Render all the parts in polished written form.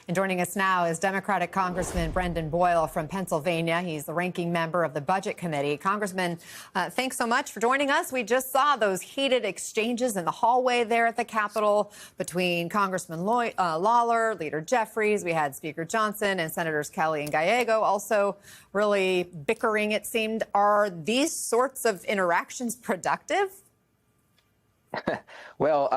And joining us now is Democratic Congressman Brendan Boyle from Pennsylvania. He's the ranking member of the Budget Committee. Congressman, thanks so much for joining us. We just saw those heated exchanges in the hallway there at the Capitol between Congressman Lawler, Leader Jeffries. We had Speaker Johnson and Senators Kelly and Gallego also really bickering, it seemed. Are these sorts of interactions productive? Well,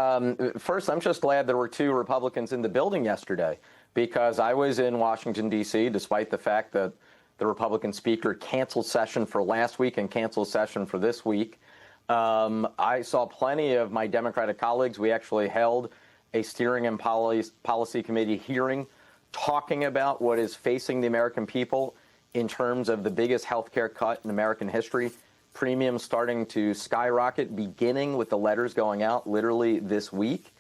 first, I'm just glad there were two Republicans in the building yesterday, because I was in Washington, D.C., despite the fact that the Republican speaker canceled session for last week and canceled session for this week. I saw plenty of my Democratic colleagues. We actually held a steering and policy committee hearing talking about what is facing the American people in terms of the biggest health care cut in American history. Premiums starting to skyrocket, beginning with the letters going out literally this week.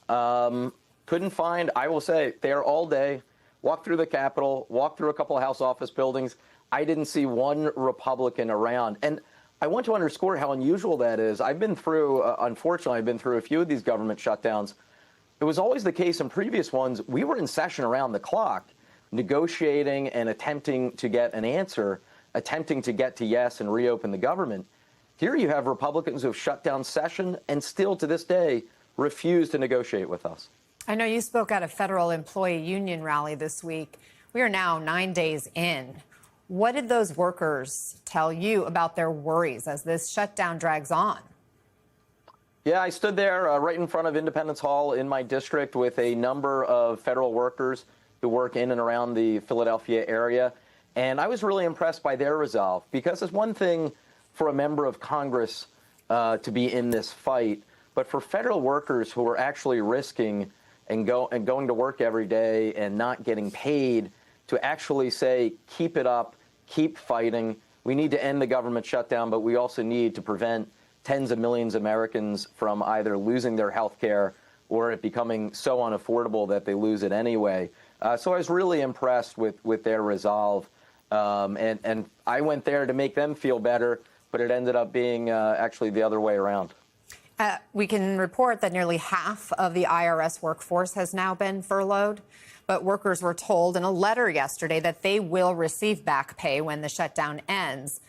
Couldn't find, I will say, there all day, walked through the Capitol, walked through a couple of House office buildings. I didn't see one Republican around. And I want to underscore how unusual that is. I've been through, unfortunately, I've been through a few of these government shutdowns. It was always the case in previous ones. We were in session around the clock, negotiating and attempting to get an answer, attempting to get to yes and reopen the government. Here you have Republicans who have shut down session and still to this day refuse to negotiate with us. I know you spoke at a federal employee union rally this week. We are now 9 days in. What did those workers tell you about their worries as this shutdown drags on? Yeah, I stood there right in front of Independence Hall in my district with a number of federal workers who work in and around the Philadelphia area. And I was really impressed by their resolve, because it's one thing for a member of Congress to be in this fight, but for federal workers who are actually risking and going to work every day and not getting paid, to actually say, keep it up, keep fighting. We need to end the government shutdown, but we also need to prevent tens of millions of Americans from either losing their health care or it becoming so unaffordable that they lose it anyway. So I was really impressed with their resolve. And I went there to make them feel better, but it ended up being actually the other way around. We can report that nearly half of the IRS workforce has now been furloughed, but workers were told in a letter yesterday that they will receive back pay when the shutdown ends.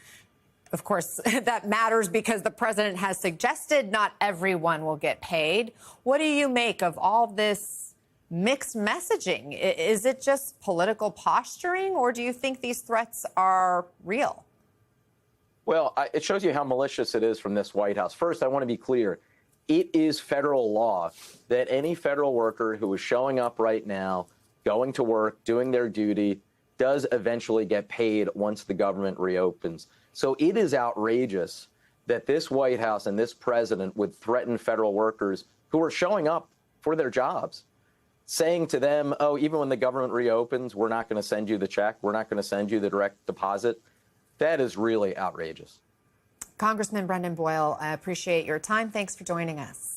Of course, that matters because the president has suggested not everyone will get paid. What do you make of all this mixed messaging? Is it just political posturing, or do you think these threats are real? Well, it shows you how malicious it is from this White House. First, I want to be clear. It is federal law that any federal worker who is showing up right now, going to work, doing their duty, does eventually get paid once the government reopens. So it is outrageous that this White House and this president would threaten federal workers who are showing up for their jobs, saying to them, oh, even when the government reopens, we're not going to send you the check. We're not going to send you the direct deposit. That is really outrageous. Congressman Brendan Boyle, I appreciate your time. Thanks for joining us.